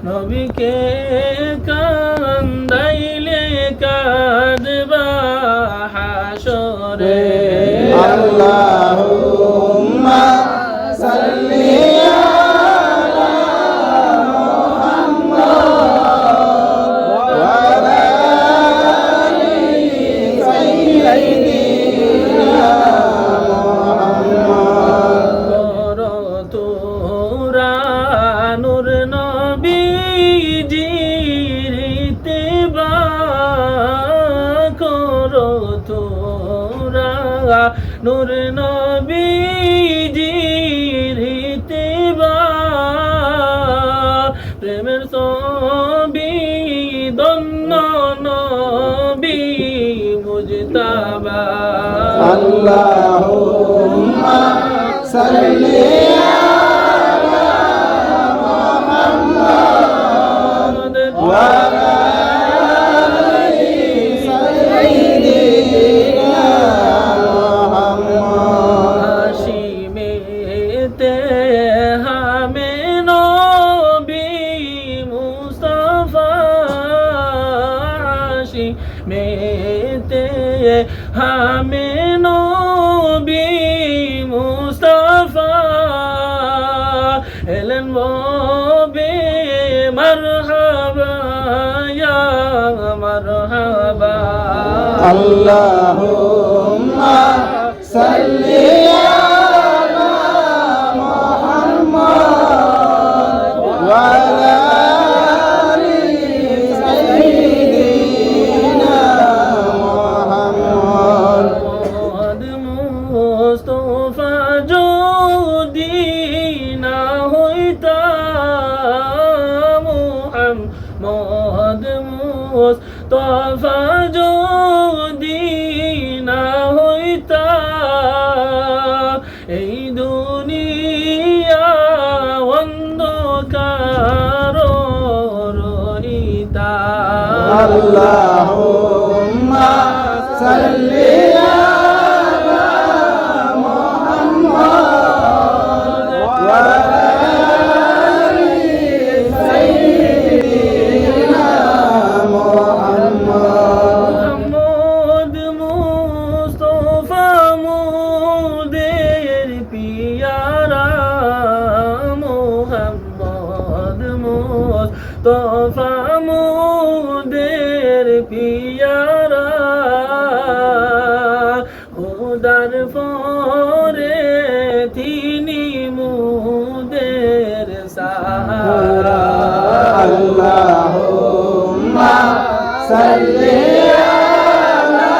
নবীকে কান্দাইলে কাঁদবা হাসরে। আল্লাহুম্মা সাল্লি আলা মুহাম্মাদ ওয়া আলা আলি সাইয়্যিদিনা মুহাম্মাদ। করো তোরা নূর নবীজির ইত্তেবা, করো তোরা নূর নবীজির ইত্তেবা। প্রেমের ছবি ধন্য নবী মুজতাবা। আল্লাহুম্মা সাল্লি আলা মুহাম্মাদ ওয়া আলা আলি সাইয়্যিদিনা মুহাম্মাদ। হাশিমেতে হামে নবী মুস্তাফা, হাশিমেতে হামে নবী মুস্তাফা। এলেন ববে মারহাবা ইয়া মারহাবা। আল্লাহুম্মা সাল্লি আলা মুহাম্মাদ ওয়া আলা আলি সাইয়্যিদিনা মুহাম্মাদ। মোহাম্মদ মুস্তাফা যদি না হইতা, মোহাম্মদ মুস্তাফা যদি না হইতা, এই দুনিয়া অন্ধকার রহিতা। আল্লাহুম্মা সাল্লি আলা মুহাম্মাদ ওয়া আলা আলি সাইয়্যিদিনা মুহাম্মাদ। মোহাম্মদ মুস্তাফা মোদের পিয়ারা, মোহাম্মদ মুস্তাফা মোদের পিয়ারা। খোদার পরে তিনি মোদের সাহারা। আল্লাহুম্মা সাল্লি আলা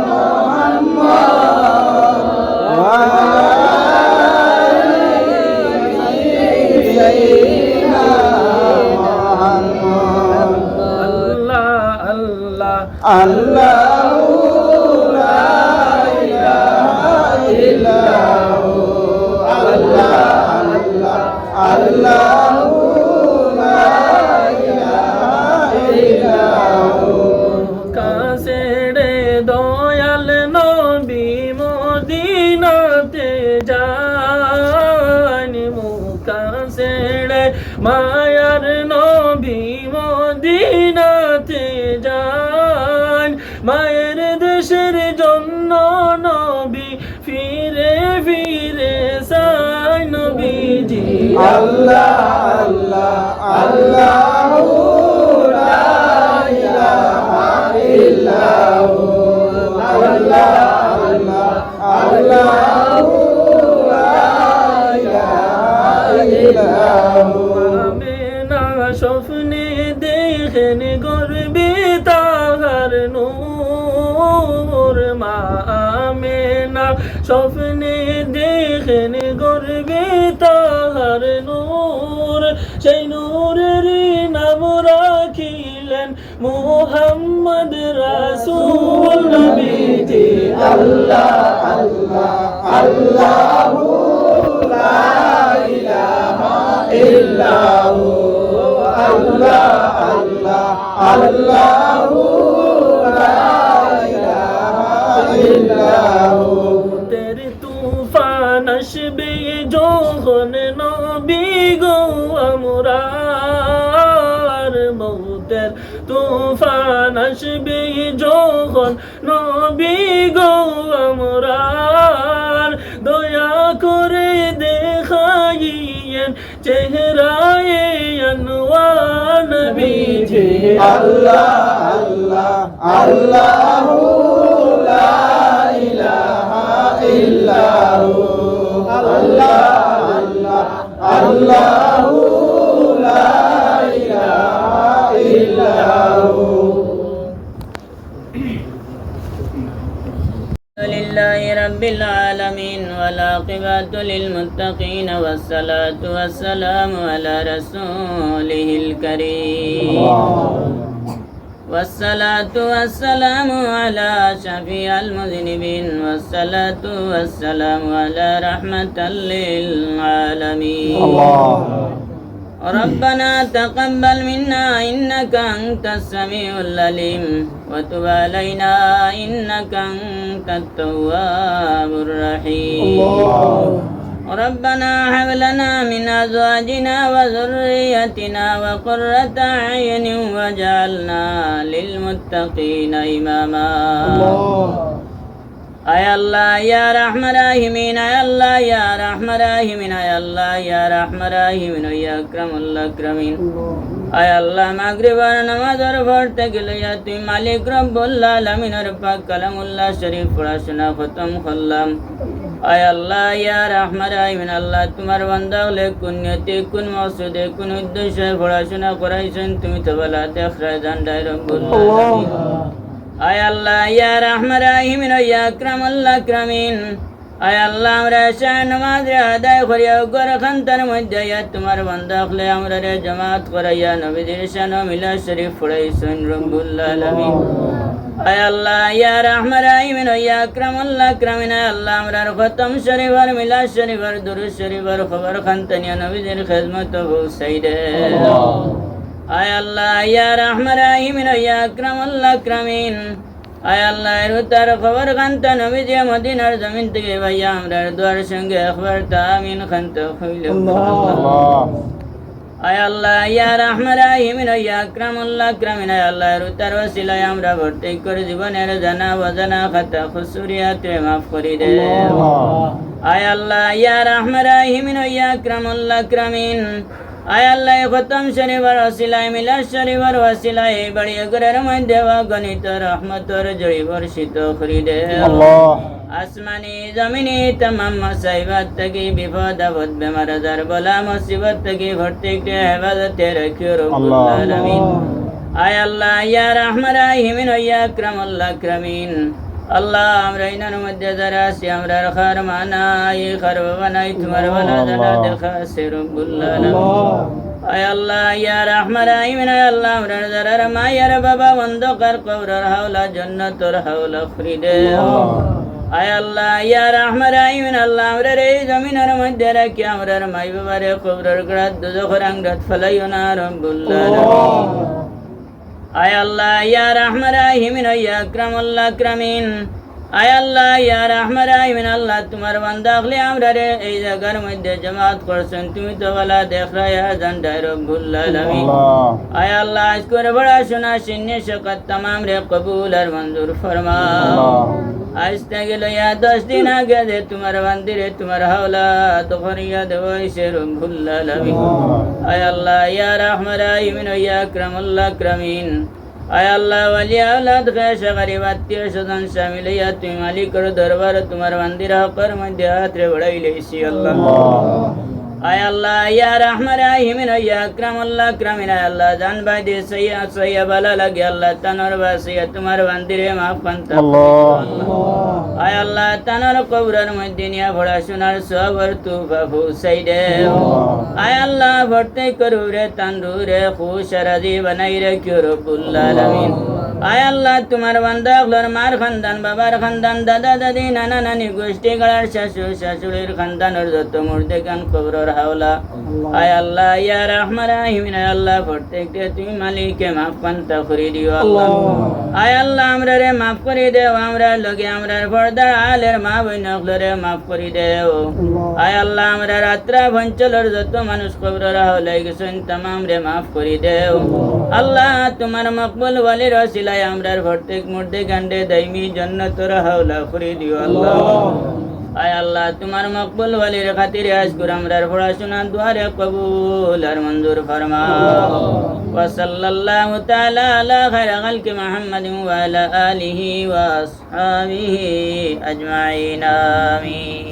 মুহাম্মাদ ওয়া আলা আলি সাইয়্যিদিনা মুহাম্মাদ। আল্লাহ আল্লাহ আল্লাহু লা ইলাহা ইল্লাহু। আল্লাহ আল্লাহ আল্লাহু লা ইলাহা ইল্লাহু। কাছেড়ে দয়াল নবী মদিনাতে যান, মুকা ছেড়ে মায়ার নবী মদিনাতে যান। মায়ের দেশের জন্য নবী ফিরে ফিরে চায় নবীজি। আল্লাহ আল্লাহ আল্লাহু লা ইলাহা ইল্লাহু। আল্লাহ আল্লাহ আল্লাহু লা ইলাহা ইল্লাহু। আমেনা স্বপ্নে দেখেন গর্বে তাহার নূর, মা আমেনা স্বপ্নে দেখেন গর্বে তাহার নূর। সেই নূরের নাম রাখিলেন মুহাম্মদ রাসূল নবীজি। আল্লাহ আল্লাহ আল্লাহু লা ইলাহা ইল্লাহু। আল্লাহ আল্লাহ আল্লাহু লা ইলাহা ইল্লাহু। তেরে তুফান আসবে যখন যখন নবী গো আমরার মৌতের তুফান আসবে যখন নবী গো আমরার দয়া করে দেখাইয়েন চেহারায়ে আনওয়ার নবীজি আল্লাহ আল্লাহ আল্লাহু লা ইলাহা ইল্লাহু আল্লাহ আল্লাহ আল্লাহু লা ইলাহা ইল্লাহু لله رب العالمين والعاقبة للمتقين والصلاة والسلام على رسوله الكريم والصلاة والسلام على شفيع المذنبين والصلاة والسلام على رحمة للعالمين ربنا تقبل منا إنك أنت السميع العليم وتب علينا إنك أنت التواب الرحيم ربنا هب لنا من أزواجنا وذريتنا وقرة أعين واجعلنا للمتقين إماما আয় আল্লাহ ইয়া রাহমান রাহিমিন আয় আল্লাহ ইয়া রাহমান রাহিমিন আয় আল্লাহ ইয়া রাহমান রাহিমিন ইয়া আকরামুল আকরামিন আয় আল্লাহ মাগরিবের নামাজের পড়তে গেলে তুমি মালিক রব্বুল আলামিনের পাক কালামুল্লাহ শরীফ পড়াশোনা খতম করলাম আয় আল্লাহ ইয়া রাহমান রাহিমিন আল্লাহ তোমার বান্দা হলে কোন নিয়তে কোন মকসদে কোন উদ্দেশ্যে পড়াশোনা করাইছেন তুমি তো বলা দেখরা জানদাই রব্বুল আলামিন আয় আল্লাহ ইয়া রাহমান রাহিমিন ইয়া আকরামুল আকরামিন আয় আল্লাহ আমরা শাহ নামাজ আদায় করিয়া গরখান্তার মধ্যে তোমার বান্দা হলে আমরা জামাত করাইয়া নবীদের শান মিলাদ শরীফ পড়াইছেন রব্বুল আলামিন আয় আল্লাহ ইয়া রাহমান রাহিমিন ইয়া আকরামুল আকরামিন আয় আল্লাহ আমরা খতম শরীফ আর মিলাদ শরীফ আর দুরূদ শরীফ আর খবর খানতানিয়া নবীদের খিদমত পৌঁছাই দে আয় আল্লাহ ইয়া রাহমান রাহিমিন ইয়া আকরামুল আকরামিন আয় আল্লাহ রুতার খবর খানতা নবীজি মদিনার জমিন থেকে ভাইয়া আমরার দুয়ার সঙ্গে একবার তামিন খানতা হইল আয় আল্লাহ ইয়া রাহমান রাহিমিন ইয়া আকরামুল আকরামিন আয় আল্লাহ রুতার ওসিলায় আমরা ভর্তি করে জীবনের জানা অজানা খাতা খুসুরিয়াতে মাফ করে দে আয় আল্লাহ ইয়া রাহমান রাহিমিন ইয়া আকরামুল আকরামিন আয় আল্লাহ খতম শরীফের ওসিলায় মিলাদ শরীফের ওসিলায় বাড়ি ঘরের মধ্যে গণিত রহমতর জড়ি বর্ষিত করে দে আসমানি জমিনি तमाम মুসিবত থেকে বিপদ আপদ বেমার আজার বলা মুসিবত থেকে ভর্তিকে হেফাজতে রাখিও রব্বুল আলামিন আয় আল্লাহ ইয়া রাহমান রাহিমিন ইয়া আকরামুল আকরামিন আল্লাহ আমরা ইনার মধ্যে যারা আছি আমরা খার মানাই খার বানাই তোমার বানা জানা দেখা সে রব্বুল আলামিন আয় আল্লাহ ইয়া রাহমান রাহিমিন আয় আল্লাহ আমরা যারা মায়ের বাবা অন্ধকার কবরের হাওলা জান্নাতের হাওলা খুলি দে আয় আল্লাহ ইয়া রাহমান রাহিমিন আল্লাহ আমরা এই জমিনের মধ্যে রাখি আমরা মাই বাবারে কবরের গ্রাত দুজখের আংরাত ফলাইও না রব্বুল আলামিন আয় আল্লাহ ইয়া রাহমান রাহিমিন ইয়া আকরামুল আকরামিন আয় আল্লাহ ইয়া রাহমান রাহিমিন আল্লাহ তোমার বান্দা হলে আমরা এই জায়গার মধ্যে জামাত করছেন তুমি তো বলা দেখরা ইয়া জানদাই রব্বুল আলামিন আয় আল্লাহ আজকের বড়া শোনা শিন্নে শকত तमाम রে কবুল আর মঞ্জুর ফরমাও আজ থেকে লইয়া 10 দিন আগে যে তোমার বান্দিরে তোমার হাওলা তো ফরিয়া দেওয়াইছে রব্বুল আলামিন আয় আল্লাহ ইয়া রাহমান রাহিমিন ইয়া আকরামুল আকরামিন আয় আল্লাহ ওয়ালি আওলাদ খাশা গরিব আত্মীয় স্বজন শামিল ইয়া তুমি মালিকের দরবার তোমার বান্দিরা হকর মধ্যে হাতরে বড়াই লইছি আল্লাহ আয় আল্লাহ ইয়া রাহমান রাহিমিন ইয়া আকরামুল আকরামিন আয় আল্লাহ জান ভাই দে সইয়া বালা লাগে আল্লাহ তানর বাসিয়া তোমার বান্দিরে মাফ করতে আল্লাহ আয় আল্লাহ তানর কবরের মধ্যে নিয়া ভরা সোনার সবর তুফা পৌঁছাই দে আয় আল্লাহ ভর্তি করু রে তান্দুরে খুশ রাজি বানাই রে রব্বুল আলামিন আয় আল্লাহ তোমার বান্দা হলোর মার খানদান বাবার খানদান দাদা দাদি নানা নানি গোষ্ঠী গাড়ার শাশুড় শাশুড়ির খানদানের যত মুর্দে গান কবরের হাওলা আয় আল্লাহ ইয়া রহমান রাহিম আয় আল্লাহ প্রত্যেকটা তুমি মালিককে মাফ পান্তা করে দিও আল্লাহ আয় আল্লাহ আমরা রে মাফ করে দেও আমরা লগে আমরা পর্দার আলের মা বইন হলরে মাফ করে দেও আয় আল্লাহ আমরা রাত্রা ভঞ্চলের যত মানুষ কবরের হাওলায় গেছেন তামাম রে মাফ করে দেও আল্লাহ তোমার মকবুল ওয়ালির ওসিলায় আমরার প্রত্যেক মুর্দে গান্ডে দাইমি জান্নাতের হাওলা করে দিও আল্লাহ আয় আল্লাহ তোমার মকবুল ওয়ালির খাতিরে আজকুর আমরার পড়াশোনা দুয়ারে কবুল আর মঞ্জুর ফরমাও ওয়া সাল্লাল্লাহু তাআলা আলা খায়রি খালকি মুহাম্মাদিন ওয়া আলা আলিহি ওয়া আসহাবিহি আজমাইন আমিন।